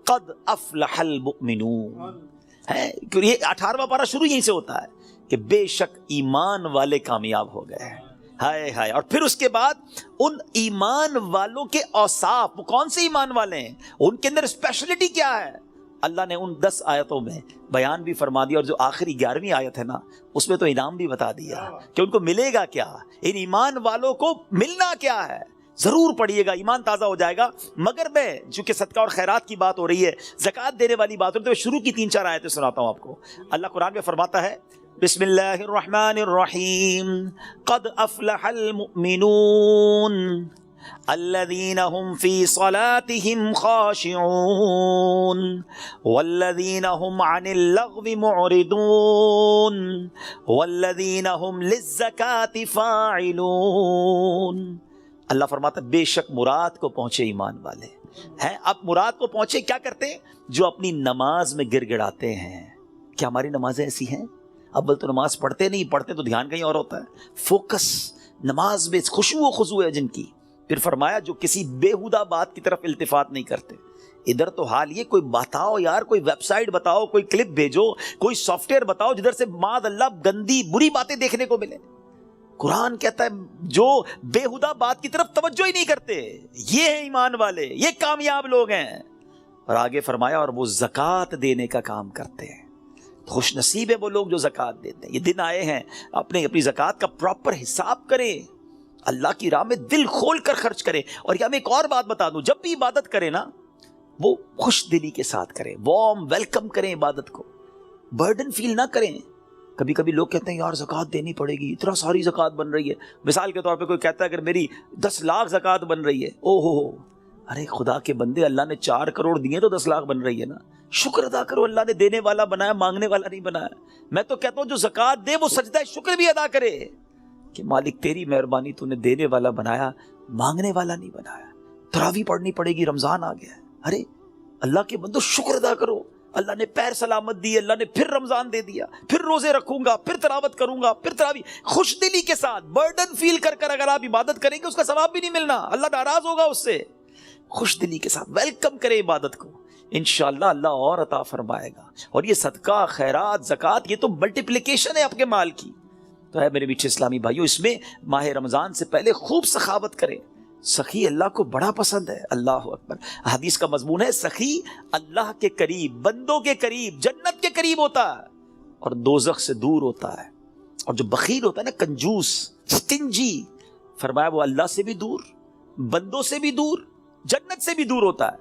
قد افلح المؤمنون ہے، یہ 18واں پارہ شروع یہیں سے ہوتا ہے کہ بے شک ایمان والے کامیاب ہو گئے ہیں. ہائے ہائے. اور پھر اس کے بعد ان ایمان والوں کے اوصاف، وہ کون سے ایمان والے ہیں، ان کے اندر اسپیشلٹی کیا ہے، اللہ نے ان 10 آیتوں میں بیان بھی فرما دیا. اور جو آخری 11ویں آیت ہے نا، اس میں تو انعام بھی بتا دیا کہ ان کو ملے گا کیا، ان ایمان والوں کو ملنا کیا ہے. ضرور پڑھیے گا، ایمان تازہ ہو جائے گا. مگر میں چونکہ صدقہ اور خیرات کی بات ہو رہی ہے، زکوٰۃ دینے والی بات ہو رہی ہے، تو میں شروع کی 3-4 آیتیں سناتا ہوں آپ کو. اللہ قرآن میں فرماتا ہے بسم اللہ الرحمن الرحیم قد افلح المؤمنون الذین هم فی صلاتهم خاشعون والذین هم عن اللغو معرضون والذین هم للزکاة فاعلون. اللہ فرماتا ہے بے شک مراد کو پہنچے ایمان والے ہیں. اب مراد کو پہنچے کیا کرتے ہیں؟ جو اپنی نماز میں گر گڑاتے ہیں. کیا ہماری نمازیں ایسی ہیں؟ اول تو نماز پڑھتے نہیں، پڑھتے تو دھیان کہیں اور ہوتا ہے. فوکس نماز میں خشوع و خضوع ہے جن کی. پھر فرمایا جو کسی بیہودہ بات کی طرف التفات نہیں کرتے. ادھر تو حال یہ کوئی بتاؤ یار، کوئی ویب سائٹ بتاؤ، کوئی کلپ بھیجو، کوئی سافٹ ویئر بتاؤ جدھر سے معاذ اللہ گندی بری باتیں دیکھنے کو ملے. قرآن کہتا ہے جو بیہودہ بات کی طرف توجہ ہی نہیں کرتے، یہ ہیں ایمان والے، یہ کامیاب لوگ ہیں. اور آگے فرمایا اور وہ زکوٰۃ دینے کا کام کرتے ہیں. خوش نصیب ہے وہ لوگ جو زکوٰۃ دیتے ہیں. یہ دن آئے ہیں اپنی زکوٰۃ کا پراپر حساب کریں، اللہ کی راہ میں دل کھول کر خرچ کریں. اور یہ میں ایک اور بات بتا دوں، جب بھی عبادت کریں نا، وہ خوش دلی کے ساتھ کریں، وارم ویلکم کریں عبادت کو، برڈن فیل نہ کریں. کبھی کبھی لوگ کہتے ہیں یار زکوٰۃ دینی پڑے گی، اتنا ساری زکوٰۃ بن رہی ہے. مثال کے طور پہ کوئی کہتا ہے اگر میری 10 لاکھ زکوٰۃ بن رہی ہے، او ہو، ارے خدا کے بندے، اللہ نے 4 کروڑ دیے تو 10 لاکھ بن رہی ہے نا. شکر ادا کرو، اللہ نے دینے والا بنایا، مانگنے والا نہیں بنایا. میں تو کہتا ہوں جو زکوٰۃ دے وہ سجدہ شکر بھی ادا کرے کہ مالک تیری مہربانی، تو نے دینے والا بنایا، مانگنے والا نہیں بنایا. تراویح پڑھنی پڑے گی، رمضان آ گیا ہے. ارے اللہ کے بندو شکر ادا کرو، اللہ نے پیر سلامت دی، اللہ نے پھر رمضان دے دیا، پھر روزے رکھوں گا، پھر تلاوت کروں گا، پھر تراویح. خوش دلی کے ساتھ برڈن فیل کر کر اگر آپ عبادت کریں گے اس کا ثواب بھی نہیں ملنا، اللہ ناراض ہوگا اس سے. خوش دلی کے ساتھ ویلکم کریں عبادت کو، انشاءاللہ اللہ اور عطا فرمائے گا. اور یہ صدقہ، خیرات، زکوٰۃ، یہ تو ملٹیپلیکیشن ہے آپ کے مال کی. تو ہے میرے میٹھے اسلامی بھائیوں، اس میں ماہ رمضان سے پہلے خوب سخاوت کریں. سخی اللہ کو بڑا پسند ہے. اللہ اکبر. حدیث کا مضمون ہے سخی اللہ کے قریب، بندوں کے قریب، جنت کے قریب ہوتا ہے اور دوزخ سے دور ہوتا ہے. اور جو بخیل ہوتا ہے نا، کنجوس، سٹنجی، فرمایا وہ اللہ سے بھی دور، بندوں سے بھی دور، جنت سے بھی دور ہوتا ہے،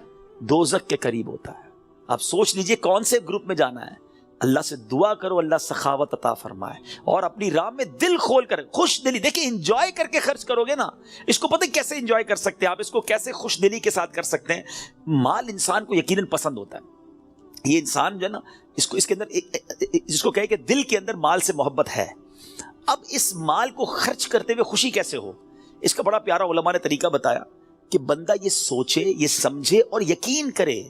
دوزخ کے قریب ہوتا ہے. آپ سوچ لیجئے کون سے گروپ میں جانا ہے. اللہ سے دعا کرو اللہ سخاوت عطا فرمائے اور اپنی راہ میں دل کھول کر خوش دلی. دیکھیں انجوائے کر کے خرچ کرو گے نا، اس کو پتہ کیسے انجوائے کر سکتے ہیں آپ، اس کو کیسے خوش دلی کے ساتھ کر سکتے ہیں. مال انسان کو یقیناً پسند ہوتا ہے. یہ انسان جو ہے نا، اس کے اندر جس کو کہے کہ دل کے اندر مال سے محبت ہے. اب اس مال کو خرچ کرتے ہوئے خوشی کیسے ہو، اس کا بڑا پیارا علماء نے طریقہ بتایا کہ بندہ یہ سوچے، یہ سمجھے اور یقین کرے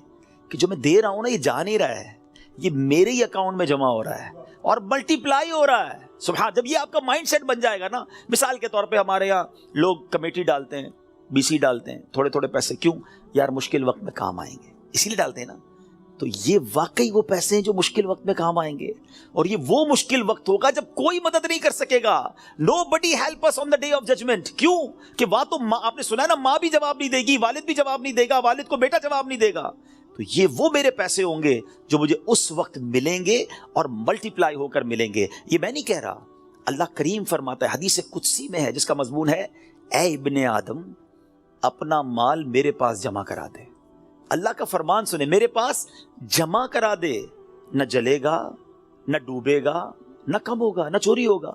کہ جو میں دے رہا ہوں نا، یہ جا نہیں رہا ہے، یہ میرے ہی اکاؤنٹ میں جمع ہو رہا ہے اور ملٹی پلائی ہو رہا ہے. سبحان. جب یہ آپ کا مائنڈ سیٹ بن جائے گا نا، مثال کے طور پہ ہمارے یہاں لوگ کمیٹی ڈالتے ہیں، BC ڈالتے ہیں، تھوڑے تھوڑے پیسے. کیوں یار؟ مشکل وقت میں کام آئیں گے، اسی لیے ڈالتے ہیں نا. تو یہ واقعی وہ پیسے ہیں جو مشکل وقت میں کام آئیں گے. اور یہ وہ مشکل وقت ہوگا جب کوئی مدد نہیں کر سکے گا. Nobody help us on the day of judgment. کیوں کہ وہاں تو آپ نے سنا ہے نا، ماں بھی جواب نہیں دے گی، والد بھی جواب نہیں دے گا، والد کو بیٹا جواب نہیں دے گا. تو یہ وہ میرے پیسے ہوں گے جو مجھے اس وقت ملیں گے اور ملٹی پلائی ہو کر ملیں گے. یہ میں نہیں کہہ رہا، اللہ کریم فرماتا ہے، حدیث قدسی میں ہے جس کا مضمون ہے اے ابن آدم اپنا مال میرے پاس جمع کرا دے. اللہ کا فرمان سنے، میرے پاس جمع کرا دے، نہ جلے گا، نہ ڈوبے گا، نہ کم ہوگا، نہ چوری ہوگا.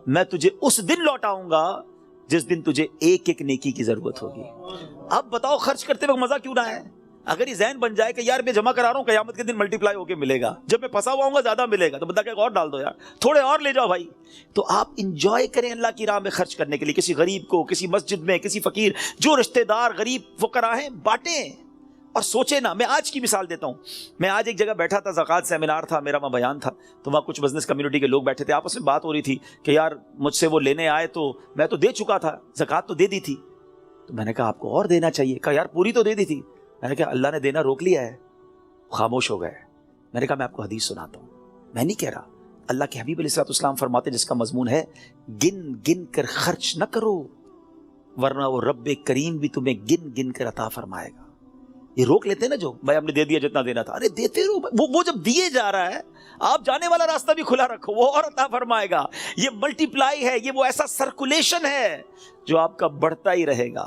میں تجھے اس دن لوٹاؤں گا جس دن تجھے ایک ایک نیکی کی ضرورت ہوگی. اب بتاؤ خرچ کرتے وقت مزہ کیوں نہ ہے؟ اگر یہ ذہن بن جائے کہ یار میں جمع کرا رہا ہوں، قیامت کے دن ملٹی پلائی ہو کے ملے گا، جب میں پھنسا ہوا ہوں گا زیادہ ملے گا، تو بندہ کہ اور ڈال دو یار، تھوڑے اور لے جاؤ بھائی. تو آپ انجوائے کریں اللہ کی راہ میں خرچ کرنے کے لیے. کسی غریب کو، کسی مسجد میں، کسی فقیر، جو رشتہ دار غریب فقراء ہیں، بانٹیں. اور سوچے نا، میں آج کی مثال دیتا ہوں. میں آج ایک جگہ بیٹھا تھا، زکوٰۃ سیمینار تھا میرا، وہاں بیان تھا، تو وہاں کچھ بزنس کمیونٹی کے لوگ بیٹھے تھے. آپس میں بات ہو رہی تھی کہ یار مجھ سے وہ لینے آئے تو میں تو دے چکا تھا، زکوٰۃ تو دے دی تھی. تو میں نے کہا آپ کو اور دینا چاہیے. کہا یار پوری تو دے دی تھی. میں نے کہا اللہ نے دینا روک لیا ہے. خاموش ہو گئے. میں نے کہا میں آپ کو حدیث سناتا ہوں, میں نہیں کہہ رہا, اللہ کے حبیب علیہ الصلوۃ والسلام فرماتے جس کا مضمون ہے گن گن کر خرچ نہ کرو ورنہ وہ رب کریم بھی تمہیں گن گن کر عطا فرمائے گا. یہ روک لیتے ہیں نا جو بھائی ہم نے دے دیا جتنا دینا تھا, ارے دیتے رہو. وہ جب دیے جا رہا ہے آپ جانے والا راستہ بھی کھلا رکھو, وہ اور عطا فرمائے گا. یہ ملٹی پلائی ہے, یہ وہ ایسا سرکولیشن ہے جو آپ کا بڑھتا ہی رہے گا.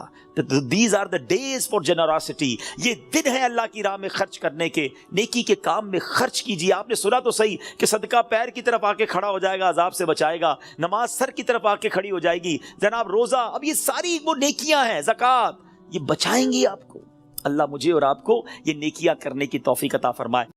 These are the days for generosity. یہ دن ہے اللہ کی راہ میں خرچ کرنے کے, نیکی کے کام میں خرچ کیجیے. آپ نے سنا تو صحیح کہ صدقہ پیر کی طرف آ کے کھڑا ہو جائے گا, عذاب سے بچائے گا. نماز سر کی طرف آ کے کھڑی ہو جائے گی. جناب روزہ, اب یہ ساری وہ نیکیاں ہیں, زکوٰۃ, یہ بچائیں گی آپ کو. اللہ مجھے اور آپ کو یہ نیکیاں کرنے کی توفیق عطا فرمائے.